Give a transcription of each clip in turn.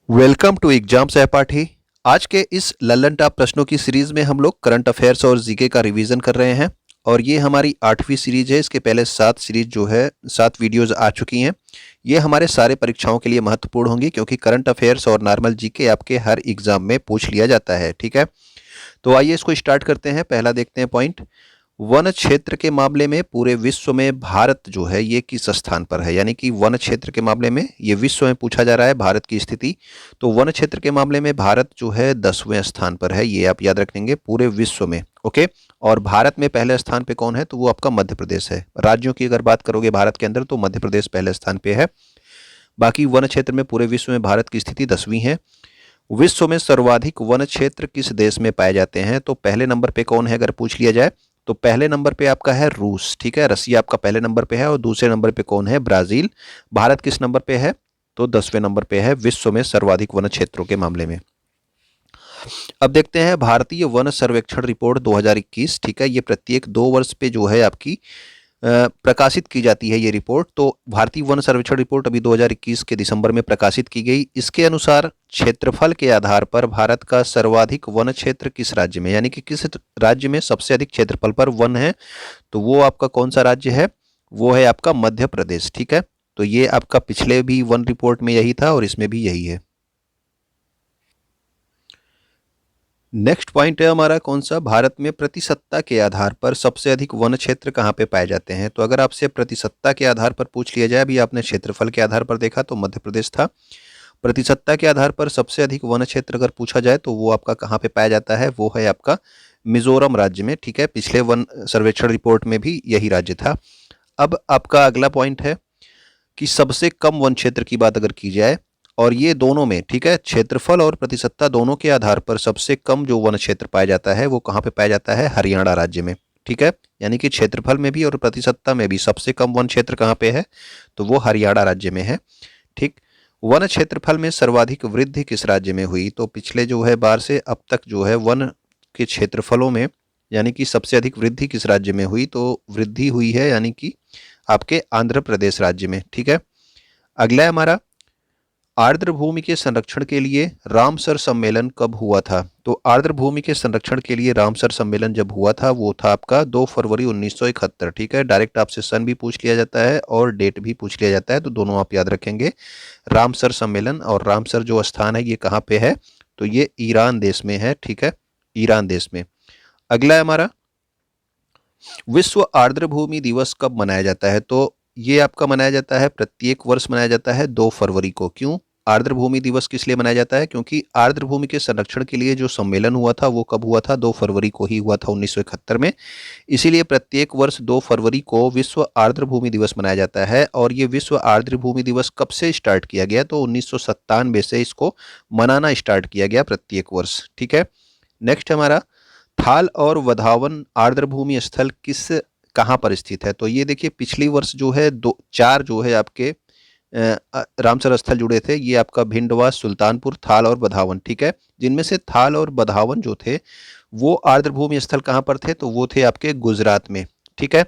Welcome to exam सहपाठी। आज के इस लल्लन टॉप प्रश्नों की सीरीज में हम लोग करंट अफेयर्स और जीके का रिवीजन कर रहे हैं और ये हमारी 8वीं सीरीज है। इसके पहले 7 सीरीज जो है 7 वीडियोस आ चुकी हैं। ये हमारे सारे परीक्षाओं के लिए महत्वपूर्ण होंगी क्योंकि करंट अफेयर्स और नॉर्मल जीके आपके हर एग्जाम में पूछ लिया जाता है। ठीक है, तो आइए इसको स्टार्ट करते हैं। पहला देखते हैं पॉइंट, वन क्षेत्र के मामले में पूरे विश्व में भारत जो है ये किस स्थान पर है। यानी कि वन क्षेत्र के मामले में ये विश्व में पूछा जा रहा है भारत की स्थिति। तो वन क्षेत्र के मामले में भारत जो है 10वें स्थान पर है, ये आप याद रखेंगे पूरे विश्व में। ओके, और भारत में पहले स्थान पे कौन है, तो वो आपका मध्य प्रदेश है। राज्यों की अगर बात करोगे भारत के अंदर तो मध्य प्रदेश पहले स्थान पे है। बाकी वन क्षेत्र में पूरे विश्व में भारत की स्थिति 10वीं है। विश्व में सर्वाधिक वन क्षेत्र किस देश में पाए जाते हैं, तो पहले नंबर पे कौन है अगर पूछ लिया जाए तो पहले नंबर पे आपका है रूस। ठीक है, रसिया आपका पहले नंबर पे है और दूसरे नंबर पे कौन है, ब्राजील। भारत किस नंबर पे है, तो 10वें नंबर पे है विश्व में सर्वाधिक वन क्षेत्रों के मामले में। अब देखते हैं भारतीय वन सर्वेक्षण रिपोर्ट 2021। ठीक है, ये प्रत्येक 2 वर्ष पे जो है आपकी प्रकाशित की जाती है ये रिपोर्ट। तो भारतीय वन सर्वेक्षण रिपोर्ट अभी 2021 के दिसंबर में प्रकाशित की गई। इसके अनुसार क्षेत्रफल के आधार पर भारत का सर्वाधिक वन क्षेत्र किस राज्य में, यानी कि किस राज्य में सबसे अधिक क्षेत्रफल पर वन है, तो वो आपका कौन सा राज्य है, वो है आपका मध्य प्रदेश। ठीक है, तो ये आपका पिछले भी वन रिपोर्ट में यही था और इसमें भी यही है। नेक्स्ट पॉइंट है हमारा कौन सा, भारत में प्रतिशतता के आधार पर सबसे अधिक वन क्षेत्र कहाँ पे पाए जाते हैं। तो अगर आपसे प्रतिशतता के आधार पर पूछ लिया जाए, अभी आपने क्षेत्रफल के आधार पर देखा तो मध्य प्रदेश था। प्रतिशतता के आधार पर सबसे अधिक वन क्षेत्र अगर पूछा जाए तो वो आपका कहाँ पे पाया जाता है, वो है आपका मिजोरम राज्य में। ठीक है, पिछले वन सर्वेक्षण रिपोर्ट में भी यही राज्य था। अब आपका अगला पॉइंट है कि सबसे कम वन क्षेत्र की बात अगर की जाए, और ये दोनों में, ठीक है, क्षेत्रफल और प्रतिशतता दोनों के आधार पर सबसे कम जो वन क्षेत्र पाया जाता है वो कहाँ पे पाया जाता है, हरियाणा राज्य में। ठीक है, यानी कि क्षेत्रफल में भी और प्रतिशतता में भी सबसे कम वन क्षेत्र कहाँ पे है, तो वो हरियाणा राज्य में है। ठीक, वन क्षेत्रफल में सर्वाधिक वृद्धि किस राज्य में हुई, तो पिछले जो है बार से अब तक जो है वन के क्षेत्रफलों में यानी कि सबसे अधिक वृद्धि किस राज्य में हुई, तो वृद्धि हुई है यानी कि आपके आंध्र प्रदेश राज्य में। ठीक है, अगला है हमारा, आर्द्र भूमि के संरक्षण के लिए रामसर सम्मेलन कब हुआ था। तो आर्द्र भूमि के संरक्षण के लिए रामसर सम्मेलन जब हुआ था वो था आपका 2 फरवरी 1971। ठीक है, डायरेक्ट आपसे सन भी पूछ लिया जाता है और डेट भी पूछ लिया जाता है, तो दोनों आप याद रखेंगे। रामसर सम्मेलन, और रामसर जो स्थान है ये कहाँ पे है, तो ये ईरान देश में है। ठीक है, ईरान देश में। अगला है हमारा, विश्व आर्द्र भूमि दिवस कब मनाया जाता है। तो ये आपका मनाया जाता है प्रत्येक वर्ष मनाया जाता है 2 फरवरी को। क्यों आर्द्र भूमि दिवस किस लिए मनाया जाता है, क्योंकि आर्द्र भूमि के संरक्षण के लिए जो सम्मेलन हुआ था वो कब हुआ था, 2 फरवरी को ही हुआ था 1971 में। इसीलिए प्रत्येक वर्ष 2 फरवरी को विश्व आर्द्र भूमि दिवस मनाया जाता है। और ये विश्व आर्द्र भूमि दिवस कब से स्टार्ट किया गया, तो 1997 से इसको मनाना स्टार्ट किया गया प्रत्येक वर्ष। ठीक है, नेक्स्ट हमारा, थाल और वधावन आर्द्र भूमि स्थल किस कहाँ पर स्थित है। तो ये देखिए पिछली वर्ष जो है 4 जो है आपके रामसर स्थल जुड़े थे, ये आपका भिंडवा, सुल्तानपुर, थाल और बधावन। ठीक है, जिनमें से थाल और बधावन जो थे वो आर्द्र भूमि स्थल कहाँ पर थे, तो वो थे आपके गुजरात में। ठीक है,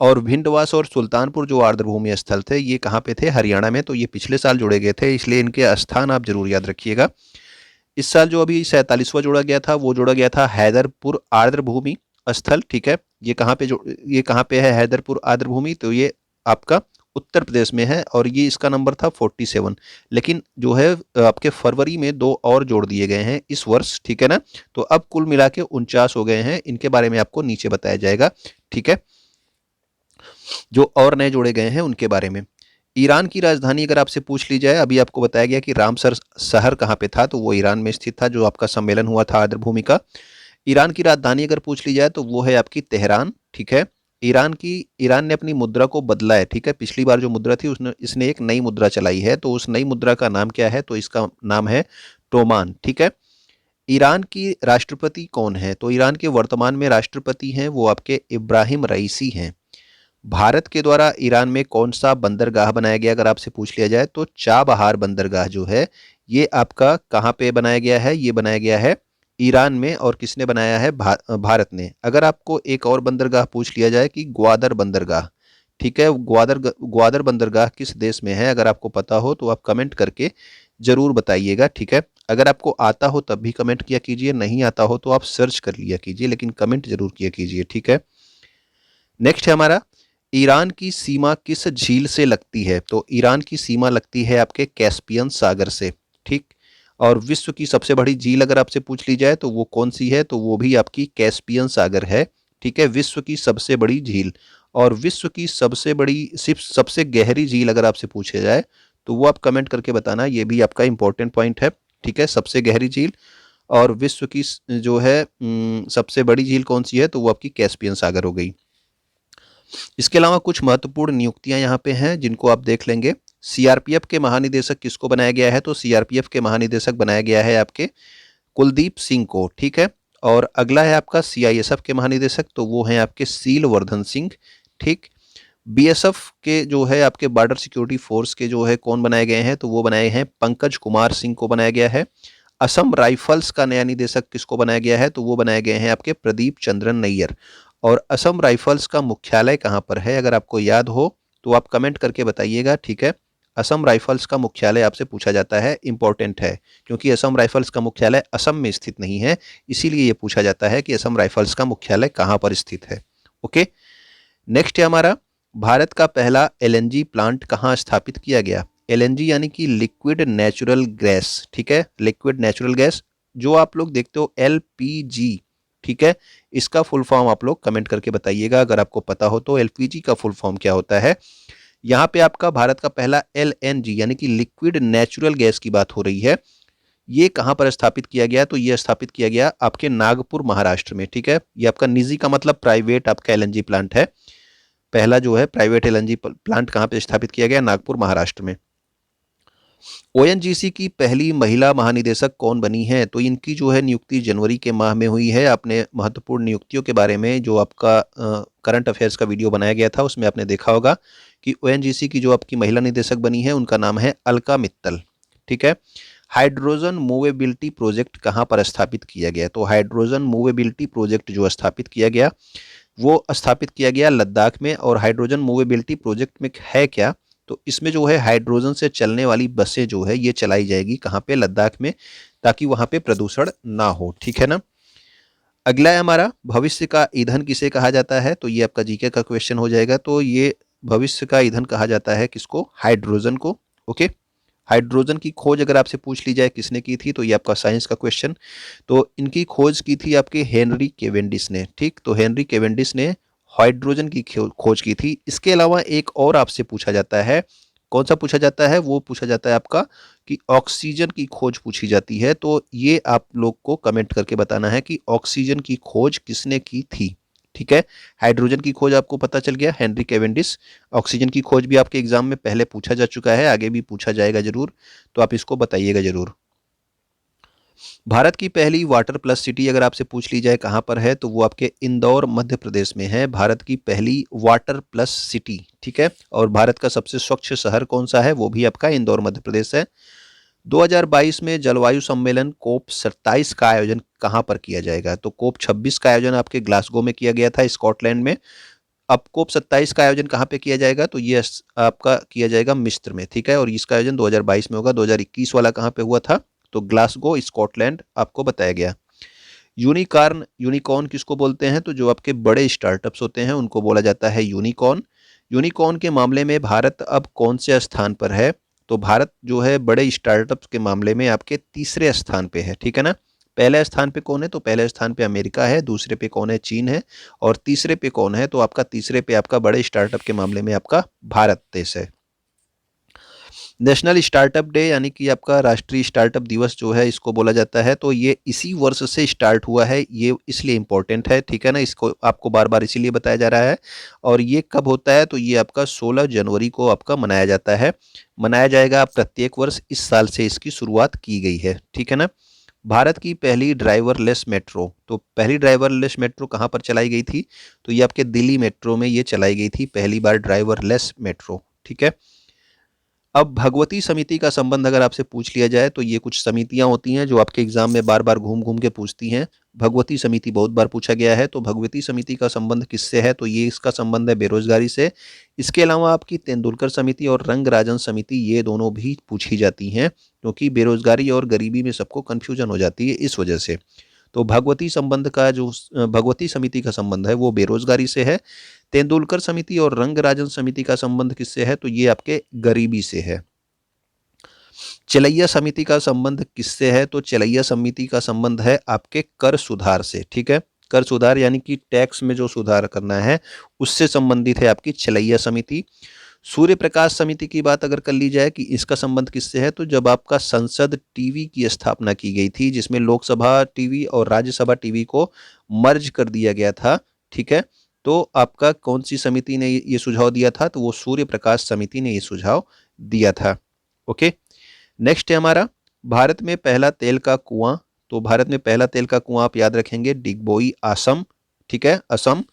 और भिंडवास और सुल्तानपुर जो आर्द्र भूमि स्थल थे ये कहाँ पे थे, हरियाणा में। तो ये पिछले साल जोड़े गए थे, इसलिए इनके स्थान आप जरूर याद रखिएगा। इस साल जो अभी 47वां जोड़ा गया था वो जोड़ा गया था हैदरपुर आर्द्र भूमि स्थल। ठीक है, ये कहाँ पे है हैदरपुर आर्द्र भूमि, तो ये आपका उत्तर प्रदेश में है और ये इसका नंबर था 47। लेकिन जो है आपके फरवरी में 2 और जोड़ दिए गए हैं इस वर्ष। ठीक है ना, तो अब कुल मिला के 49 हो गए हैं। इनके बारे में आपको नीचे बताया जाएगा। ठीक है, जो और नए जोड़े गए हैं उनके बारे में। ईरान की राजधानी अगर आपसे पूछ ली जाए, अभी आपको बताया गया कि रामसर शहर कहाँ पे था, तो वो ईरान में स्थित था जो आपका सम्मेलन हुआ था आर्द्र भूमि का। ईरान की राजधानी अगर पूछ ली जाए तो वो है आपकी तेहरान। ठीक है, ईरान ने अपनी मुद्रा को बदला है। ठीक है, पिछली बार जो मुद्रा थी इसने एक नई मुद्रा चलाई है, तो उस नई मुद्रा का नाम क्या है, तो इसका नाम है टोमान। ठीक है, ईरान की राष्ट्रपति कौन है, तो ईरान के वर्तमान में राष्ट्रपति हैं वो आपके इब्राहिम रईसी हैं। भारत के द्वारा ईरान में कौन सा बंदरगाह बनाया गया अगर आपसे पूछ लिया जाए, तो चाबहार बंदरगाह जो है ये आपका कहाँ पे बनाया गया है, ये बनाया गया है ईरान में। और किसने बनाया है, भारत ने। अगर आपको एक और बंदरगाह पूछ लिया जाए कि ग्वादर बंदरगाह, ठीक है। ग्वादर ग्वादर बंदरगाह किस देश में है? अगर आपको पता हो तो आप कमेंट करके जरूर बताइएगा, ठीक है। अगर आपको आता हो तब भी कमेंट किया कीजिए, नहीं आता हो तो आप सर्च कर लिया कीजिए, लेकिन कमेंट जरूर किया कीजिए, ठीक है। नेक्स्ट है हमारा, ईरान की सीमा किस झील से लगती है? तो ईरान की सीमा लगती है आपके कैस्पियन सागर से, ठीक। और विश्व की सबसे बड़ी झील अगर आपसे पूछ ली जाए तो वो कौन सी है? तो वो भी आपकी कैस्पियन सागर है, ठीक है। विश्व की सबसे बड़ी झील। और विश्व की सबसे बड़ी सिर्फ सबसे गहरी झील अगर आपसे पूछे जाए तो वो आप कमेंट करके बताना, ये भी आपका इंपॉर्टेंट पॉइंट है, ठीक है। सबसे गहरी झील और विश्व की जो है सबसे बड़ी झील कौन सी है? तो वो आपकी कैस्पियन सागर हो गई। इसके अलावा कुछ महत्वपूर्ण नियुक्तियां यहाँ पे हैं जिनको आप देख लेंगे। सीआरपीएफ के महानिदेशक किसको बनाया गया है? तो सीआरपीएफ के महानिदेशक बनाया गया है आपके कुलदीप सिंह को, ठीक है। और अगला है आपका सीआईएसएफ के महानिदेशक, तो वो हैं आपके सीलवर्धन सिंह, ठीक। बीएसएफ के जो है आपके बॉर्डर सिक्योरिटी फोर्स के जो है कौन बनाए गए हैं? तो वो बनाए हैं पंकज कुमार सिंह को बनाया गया है। असम राइफल्स का नया निदेशक किसको बनाया गया है? तो वो बनाए गए हैं आपके प्रदीप चंद्रन नैयर। और असम राइफल्स का मुख्यालय कहाँ पर है? अगर आपको याद हो तो आप कमेंट करके बताइएगा, ठीक है। असम राइफल्स का मुख्यालय आपसे पूछा जाता है, इंपॉर्टेंट है, क्योंकि असम राइफल्स का मुख्यालय असम में स्थित नहीं है, इसीलिए ये पूछा जाता है कि असम राइफल्स का मुख्यालय कहाँ पर स्थित है। ओके। नेक्स्ट है हमारा, भारत का पहला एलएनजी प्लांट कहाँ स्थापित किया गया? एलएनजी यानी कि लिक्विड नेचुरल गैस, ठीक है। लिक्विड नेचुरल गैस जो आप लोग देखते हो एलपीजी, ठीक है। इसका फुल फॉर्म आप लोग कमेंट करके बताइएगा अगर आपको पता हो तो एलपीजी का फुल फॉर्म क्या होता है। यहाँ पे आपका भारत का पहला एलएनजी यानी कि लिक्विड नेचुरल गैस की बात हो रही है। ये कहाँ पर स्थापित किया गया? तो ये स्थापित किया गया आपके नागपुर महाराष्ट्र में, ठीक है। ये आपका निजी का मतलब प्राइवेट आपका एलएनजी प्लांट है। पहला जो है प्राइवेट एलएनजी प्लांट कहाँ पे स्थापित किया गया? नागपुर महाराष्ट्र में। ओएनजीसी की पहली महिला महानिदेशक कौन बनी है? तो इनकी जो है नियुक्ति जनवरी के माह में हुई है। आपने महत्वपूर्ण नियुक्तियों के बारे में जो आपका करंट अफेयर्स का वीडियो बनाया गया था उसमें आपने देखा होगा कि ओएनजीसी की जो आपकी महिला निदेशक बनी है उनका नाम है अलका मित्तल, ठीक है। हाइड्रोजन मूवेबिलिटी प्रोजेक्ट कहाँ पर स्थापित किया गया? तो हाइड्रोजन मूवेबिलिटी प्रोजेक्ट जो स्थापित किया गया वो स्थापित किया गया लद्दाख में। और हाइड्रोजन मूवेबिलिटी प्रोजेक्ट में है क्या? तो इसमें जो है हाइड्रोजन से चलने वाली बसें जो है ये चलाई जाएगी कहाँ पे? लद्दाख में, ताकि वहाँ पे प्रदूषण ना हो, ठीक है ना। अगला है हमारा, भविष्य का ईंधन किसे कहा जाता है? तो ये आपका जीके का क्वेश्चन हो जाएगा। तो ये भविष्य का ईंधन कहा जाता है किसको? हाइड्रोजन को, ओके। हाइड्रोजन की खोज अगर आपसे पूछ ली जाए किसने की थी, तो ये आपका साइंस का क्वेश्चन। तो इनकी खोज की थी आपके हेनरी केवेंडिस ने, ठीक। तो हेनरी केवेंडिस ने हाइड्रोजन की खोज की थी। इसके अलावा एक और आपसे पूछा जाता है, कौन सा पूछा जाता है? वो पूछा जाता है आपका कि ऑक्सीजन की खोज पूछी जाती है। तो ये आप लोग को कमेंट करके बताना है कि ऑक्सीजन की खोज किसने की थी, ठीक है। हाइड्रोजन की खोज आपको पता चल गया, हेनरी केवेंडिस। ऑक्सीजन की खोज भी आपके एग्जाम में पहले पूछा जा चुका है, आगे भी पूछा जाएगा जरूर, तो आप इसको बताइएगा जरूर। भारत की पहली वाटर प्लस सिटी अगर आपसे पूछ ली जाए कहाँ पर है, तो वो आपके इंदौर मध्य प्रदेश में है, भारत की पहली वाटर प्लस सिटी, ठीक है। और भारत का सबसे स्वच्छ शहर कौन सा है? वो भी आपका इंदौर मध्य प्रदेश है। 2022 में जलवायु सम्मेलन कोप 27 का आयोजन कहाँ पर किया जाएगा? तो कोप 26 का आयोजन आपके ग्लासगो में किया गया था, स्कॉटलैंड में। अब कोप 27 का आयोजन कहाँ पे किया जाएगा? तो ये आपका किया जाएगा मिस्र में, ठीक है। और इसका आयोजन 2022 में होगा। 2021 वाला कहाँ पे हुआ था? तो ग्लासगो स्कॉटलैंड आपको बताया गया। यूनिकॉर्न किसको बोलते हैं? तो जो आपके बड़े स्टार्टअप्स होते हैं उनको बोला जाता है यूनिकॉर्न। यूनिकॉर्न के मामले में भारत अब कौन से स्थान पर है? तो भारत जो है बड़े स्टार्टअप्स के मामले में आपके तीसरे स्थान पे है, ठीक है ना। पहले स्थान पे कौन है? तो पहले स्थान पे अमेरिका है, दूसरे पे कौन है? चीन है, और तीसरे पे कौन है? तो आपका तीसरे पे आपका बड़े स्टार्टअप के मामले में आपका भारत देश है। नेशनल स्टार्टअप डे यानी कि आपका राष्ट्रीय स्टार्टअप दिवस जो है इसको बोला जाता है। तो ये इसी वर्ष से स्टार्ट हुआ है, ये इसलिए इम्पोर्टेंट है, ठीक है ना। इसको आपको बार बार इसीलिए बताया जा रहा है। और ये कब होता है? तो ये आपका 16 जनवरी को आपका मनाया जाता है, मनाया जाएगा प्रत्येक वर्ष। इस साल से इसकी शुरुआत की गई है, ठीक है ना। भारत की पहली ड्राइवरलेस मेट्रो, तो पहली ड्राइवरलेस मेट्रो कहाँ पर चलाई गई थी? तो ये आपके दिल्ली मेट्रो में ये चलाई गई थी पहली बार ड्राइवरलेस मेट्रो, ठीक है। अब भगवती समिति का संबंध अगर आपसे पूछ लिया जाए तो ये कुछ समितियां होती हैं जो आपके एग्जाम में बार बार घूम घूम के पूछती हैं। भगवती समिति बहुत बार पूछा गया है, तो भगवती समिति का संबंध किससे है, तो ये इसका संबंध है बेरोजगारी से। इसके अलावा आपकी तेंदुलकर समिति और रंगराजन समिति ये दोनों भी पूछी जाती हैं, क्योंकि बेरोजगारी और गरीबी में सबको कन्फ्यूजन हो जाती है इस वजह से। तो भगवती समिति का संबंध है वो बेरोजगारी से है। तेंदुलकर समिति और रंगराजन समिति का संबंध किससे है, तो ये आपके गरीबी से है। चलैया समिति का संबंध किससे है, तो चलैया समिति का संबंध है आपके कर सुधार से। ठीक है, कर सुधार यानी कि टैक्स में जो सुधार करना है उससे संबंधित है आपकी चलैया समिति। सूर्य प्रकाश समिति की बात अगर कर ली जाए कि इसका संबंध किससे है, तो जब आपका संसद टीवी की स्थापना की गई थी, जिसमें लोकसभा टीवी और राज्यसभा टीवी को मर्ज कर दिया गया था, ठीक है, तो आपका कौन सी समिति ने ये सुझाव दिया था, तो वो सूर्य प्रकाश समिति ने ये सुझाव दिया था। ओके, नेक्स्ट है हमारा भारत में पहला तेल का कुआं। तो भारत में पहला तेल का कुआं आप याद रखेंगे डिगबोई, असम। ठीक है, असम।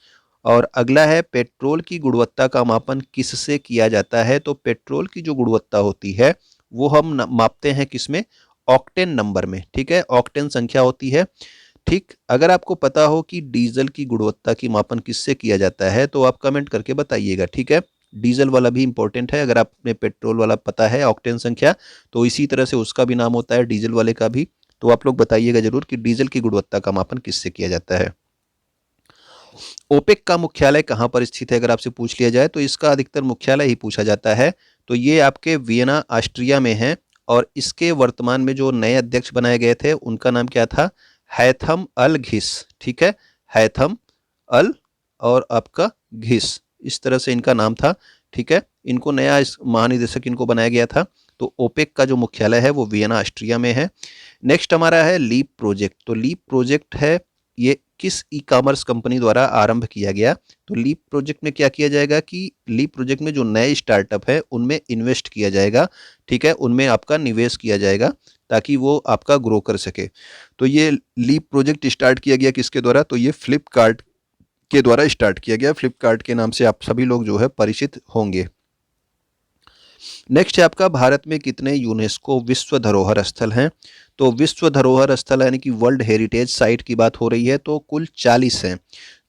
और अगला है पेट्रोल की गुणवत्ता का मापन किससे किया जाता है, तो पेट्रोल की जो गुणवत्ता होती है वो हम मापते हैं किसमें, ऑक्टेन नंबर में। ठीक है, ऑक्टेन संख्या होती है। ठीक, अगर आपको पता हो कि डीजल की गुणवत्ता की मापन किससे किया जाता है तो आप कमेंट करके बताइएगा। ठीक है, डीजल वाला भी इंपॉर्टेंट है। अगर आपने पेट्रोल वाला पता है ऑक्टेन संख्या, तो इसी तरह से उसका भी नाम होता है डीजल वाले का भी। तो आप लोग बताइएगा जरूर कि डीजल की गुणवत्ता का मापन किससे किया जाता है। ओपेक का मुख्यालय कहां पर स्थित है, अगर आपसे पूछ लिया जाए तो इसका अधिकतर मुख्यालय ही पूछा जाता है। तो ये आपके वियना ऑस्ट्रिया में है। और इसके वर्तमान में जो नए अध्यक्ष बनाए गए थे उनका नाम क्या था, हैथम अल घिस। ठीक है, हैथम अल और आपका घिस, इस तरह से इनका नाम था। ठीक है, इनको नया महानिदेशक इनको बनाया गया था। तो ओपेक का जो मुख्यालय है वो वियना ऑस्ट्रिया में है। नेक्स्ट हमारा है लीप प्रोजेक्ट। तो लीप प्रोजेक्ट है ये किस ई कॉमर्स कंपनी द्वारा आरंभ किया गया, तो लीप प्रोजेक्ट में क्या किया जाएगा कि लीप प्रोजेक्ट में जो नए स्टार्टअप है उनमें इन्वेस्ट किया जाएगा। ठीक है, उनमें आपका निवेश किया जाएगा ताकि वो आपका ग्रो कर सके। तो ये लीप प्रोजेक्ट स्टार्ट किया गया किसके द्वारा, तो ये फ्लिपकार्ट के द्वारा स्टार्ट किया गया। फ्लिपकार्ट के नाम से आप सभी लोग जो है परिचित होंगे। नेक्स्ट है आपका भारत में कितने यूनेस्को विश्व धरोहर स्थल हैं, तो विश्व धरोहर स्थल यानी कि वर्ल्ड हेरिटेज साइट की बात हो रही है, तो कुल 40 हैं।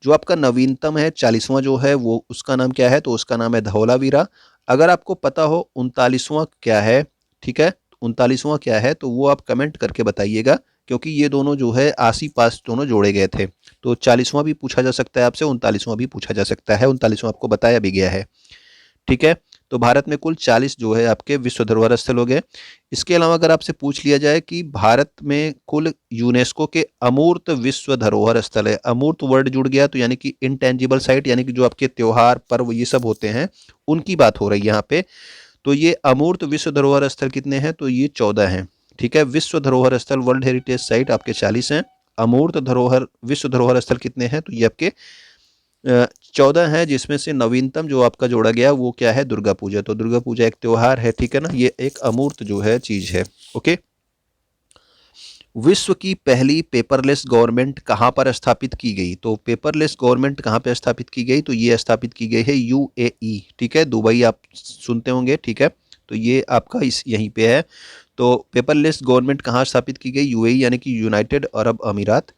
जो आपका नवीनतम है 40वां जो है वो उसका नाम क्या है, तो उसका नाम है धौलावीरा। अगर आपको पता हो 39वां क्या है, ठीक है, 39वां क्या है तो वो आप कमेंट करके बताइएगा, क्योंकि ये दोनों जो है आसी पास दोनों जोड़े गए थे। तो 40वां भी पूछा जा सकता है आपसे, 39वां भी पूछा जा सकता है, 39वां आपको बताया भी गया है। ठीक है, तो भारत में कुल 40 जो है आपके विश्व धरोहर स्थल हो गए। इसके अलावा अगर आपसे पूछ लिया जाए कि भारत में कुल यूनेस्को के अमूर्त विश्व धरोहर स्थल है, अमूर्त वर्ड जुड़ गया तो यानी कि इनटेंजिबल साइट, यानी कि जो आपके त्योहार पर्व ये सब होते हैं उनकी बात हो रही है यहाँ पे। तो ये अमूर्त विश्व धरोहर स्थल कितने हैं, तो ये 14 हैं। ठीक है, विश्व धरोहर स्थल वर्ल्ड हेरिटेज साइट आपके 40 हैं। अमूर्त धरोहर विश्व धरोहर स्थल कितने हैं, तो ये आपके 14 है, जिसमें से नवीनतम जो आपका जोड़ा गया वो क्या है, दुर्गा पूजा। तो दुर्गा पूजा एक त्योहार है, ठीक है ना, ये एक अमूर्त जो है चीज है। ओके, विश्व की पहली पेपरलेस गवर्नमेंट कहाँ पर स्थापित की गई, तो पेपरलेस गवर्नमेंट कहाँ पे स्थापित की गई, तो ये स्थापित की गई है यूएई। ठीक है, दुबई आप सुनते होंगे। ठीक है, तो ये आपका इस यहीं पे है। तो पेपरलेस गवर्नमेंट कहाँ स्थापित की गई, यूएई यानी कि यूनाइटेड अरब अमीरात।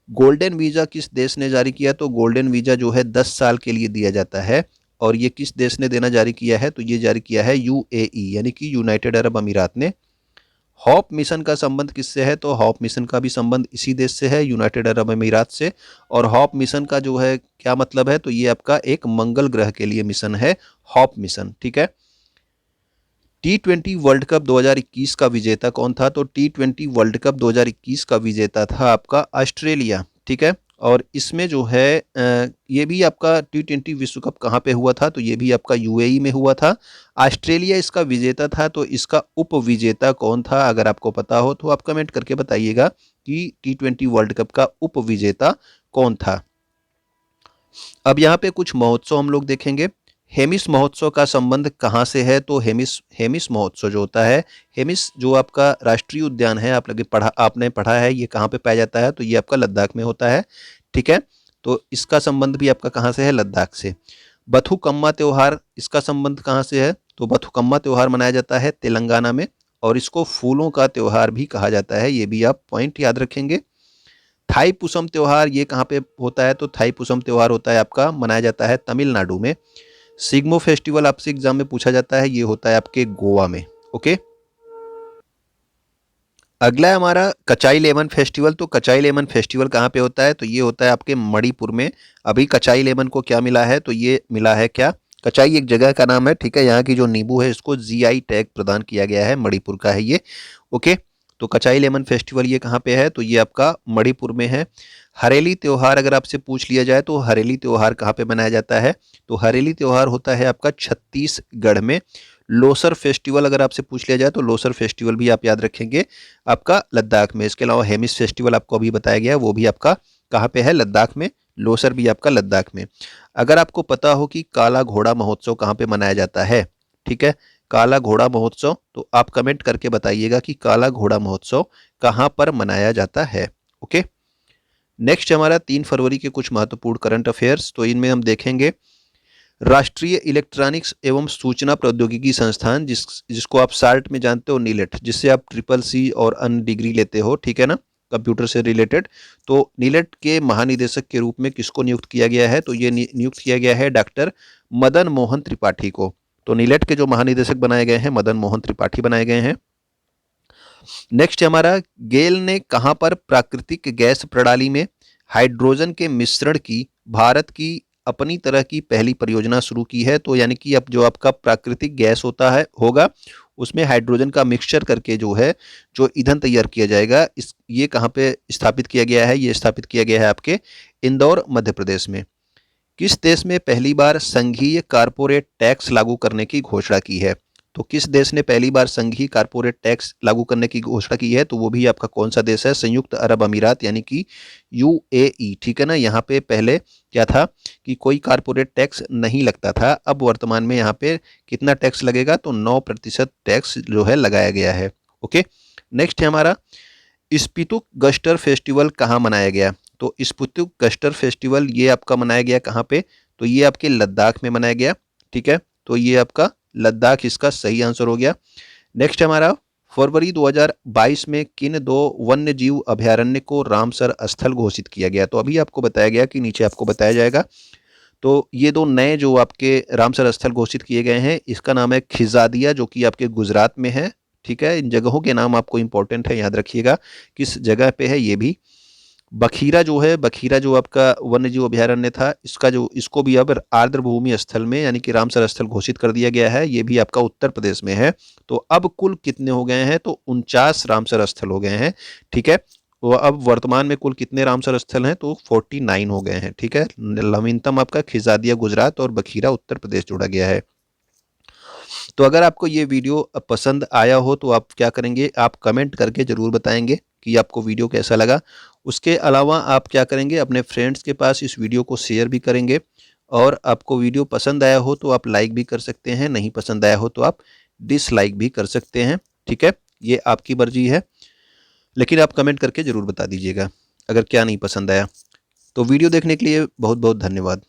गोल्डन वीज़ा किस देश ने जारी किया, तो गोल्डन वीज़ा जो है 10 साल के लिए दिया जाता है। और ये किस देश ने देना जारी किया है, तो ये जारी किया है यूएई यानी कि यूनाइटेड अरब अमीरात ने। हॉप मिशन का संबंध किससे है, तो हॉप मिशन का भी संबंध इसी देश से है, यूनाइटेड अरब अमीरात से। और हॉप मिशन का जो है क्या मतलब है, तो ये आपका एक मंगल ग्रह के लिए मिशन है, हॉप मिशन। ठीक है, T20 वर्ल्ड कप 2021 का विजेता कौन था, तो T20 वर्ल्ड कप 2021 का विजेता था आपका ऑस्ट्रेलिया। ठीक है, और इसमें जो है ये भी आपका T20 विश्व कप कहाँ पे हुआ था, तो ये भी आपका यूएई में हुआ था। ऑस्ट्रेलिया इसका विजेता था, तो इसका उप विजेता कौन था, अगर आपको पता हो तो आप कमेंट करके बताइएगा कि T20 वर्ल्ड कप का उप विजेता कौन था। अब यहाँ पे कुछ महोत्सव हम लोग देखेंगे। हेमिस महोत्सव का संबंध कहाँ से है, तो हेमिस महोत्सव जो होता है, हेमिस जो आपका राष्ट्रीय उद्यान है, आपने पढ़ा है ये कहाँ पे पाया जाता है, तो ये आपका लद्दाख में होता है। ठीक है, तो इसका संबंध भी आपका कहाँ से है, लद्दाख से। बथुकम्मा त्योहार, इसका संबंध कहाँ से है, तो बथुकम्मा त्यौहार मनाया जाता है तेलंगाना में, और इसको फूलों का त्यौहार भी कहा जाता है, ये भी आप पॉइंट याद रखेंगे। थाई पुसम त्यौहार ये कहाँ पे होता है, तो थाई पुसम त्यौहार होता है आपका, मनाया जाता है तमिलनाडु में। सिग्मो फेस्टिवल आपसे एग्जाम में पूछा जाता है, ये होता है आपके गोवा में। ओके, अगला है हमारा कचाई लेमन फेस्टिवल। तो कचाई लेमन फेस्टिवल कहाँ पे होता है, तो ये होता है आपके मणिपुर में। अभी कचाई लेमन को क्या मिला है, तो ये मिला है क्या, कचाई एक जगह का नाम है, ठीक है। यहाँ की जो नींबू है इसको जीआई टैग प्रदान किया गया है, मणिपुर का है ये। ओके, तो कचाई लेमन फेस्टिवल ये कहाँ पे है, तो ये आपका मणिपुर में है। हरेली त्यौहार अगर आपसे पूछ लिया जाए तो हरेली त्यौहार कहाँ पे मनाया जाता है, तो हरेली त्यौहार होता है आपका छत्तीसगढ़ में। लोसर फेस्टिवल अगर आपसे पूछ लिया जाए तो लोसर फेस्टिवल भी आप याद रखेंगे आपका लद्दाख में। इसके अलावा हेमिस फेस्टिवल आपको अभी बताया गया है, वो भी आपका कहाँ पे है, लद्दाख में। लोसर भी आपका लद्दाख में। अगर आपको पता हो कि काला घोड़ा महोत्सव कहाँ पे मनाया जाता है, ठीक है, काला घोड़ा महोत्सव, तो आप कमेंट करके बताइएगा कि काला घोड़ा महोत्सव कहाँ पर मनाया जाता है। ओके, नेक्स्ट हमारा 3 फरवरी के कुछ महत्वपूर्ण करंट अफेयर्स। तो इनमें हम देखेंगे राष्ट्रीय इलेक्ट्रॉनिक्स एवं सूचना प्रौद्योगिकी संस्थान, जिसको आप सार्ट में जानते हो, नीलेट, जिससे आप ट्रिपल सी और अन्य डिग्री लेते हो, ठीक है ना, कंप्यूटर से रिलेटेड। तो नीलेट के महानिदेशक के रूप में किसको नियुक्त किया गया है, तो ये नियुक्त किया गया है डॉक्टर मदन मोहन त्रिपाठी को। तो नीलेट के जो महानिदेशक बनाए गए हैं मदन मोहन त्रिपाठी बनाए गए हैं। नेक्स्ट हमारा गेल ने कहां पर प्राकृतिक गैस प्रणाली में हाइड्रोजन के मिश्रण की भारत की अपनी तरह की पहली परियोजना शुरू की है। तो यानी कि अब जो आपका प्राकृतिक गैस होता है होगा उसमें हाइड्रोजन का मिक्सचर करके जो है जो ईंधन तैयार किया जाएगा, इस ये कहाँ पे स्थापित किया गया है, ये स्थापित किया गया है आपके इंदौर मध्य प्रदेश में। किस देश में पहली बार संघीय कारपोरेट टैक्स लागू करने की घोषणा की है, तो किस देश ने पहली बार संघीय कारपोरेट टैक्स लागू करने की घोषणा की है, तो वो भी आपका कौन सा देश है, संयुक्त अरब अमीरात यानी कि यूएई, ठीक है ना। यहाँ पे पहले क्या था कि कोई कारपोरेट टैक्स नहीं लगता था, अब वर्तमान में यहाँ पे कितना टैक्स लगेगा, तो 9% टैक्स जो है लगाया गया है। ओके, नेक्स्ट है हमारा स्पितुक गस्टर फेस्टिवल कहाँ मनाया गया, तो स्पितुक गस्टर फेस्टिवल ये आपका मनाया गया कहाँ पे, तो ये आपके लद्दाख में मनाया गया, ठीक है। तो ये आपका लद्दाख इसका सही आंसर हो गया। नेक्स्ट हमारा फरवरी 2022 में किन 2 वन्य जीव अभयारण्य को रामसर स्थल घोषित किया गया, तो अभी आपको बताया गया कि नीचे आपको बताया जाएगा। तो ये 2 नए जो आपके रामसर स्थल घोषित किए गए हैं, इसका नाम है खिजादिया जो कि आपके गुजरात में है, ठीक है। इन जगहों के नाम आपको इंपॉर्टेंट है, याद रखिएगा किस जगह पे है ये भी। बखीरा जो है, बखीरा जो आपका वन्य जीव अभयारण्य था, इसको भी अब आर्द्र भूमि स्थल में यानी कि रामसर स्थल घोषित कर दिया गया है, ये भी आपका उत्तर प्रदेश में है। तो अब कुल कितने हो गए हैं, तो 49 रामसर स्थल हो गए हैं, ठीक है। वो अब वर्तमान में कुल कितने रामसर स्थल हैं, तो 49 हो गए हैं, ठीक है। नवीनतम आपका खिजादिया गुजरात और बखीरा उत्तर प्रदेश जोड़ा गया है। तो अगर आपको ये वीडियो पसंद आया हो तो आप क्या करेंगे, आप कमेंट करके ज़रूर बताएंगे कि आपको वीडियो कैसा लगा। उसके अलावा आप क्या करेंगे, अपने फ्रेंड्स के पास इस वीडियो को शेयर भी करेंगे, और आपको वीडियो पसंद आया हो तो आप लाइक भी कर सकते हैं, नहीं पसंद आया हो तो आप डिसलाइक भी कर सकते हैं, ठीक है। ये आपकी मर्जी है, लेकिन आप कमेंट करके ज़रूर बता दीजिएगा अगर क्या नहीं पसंद आया। तो वीडियो देखने के लिए बहुत बहुत धन्यवाद।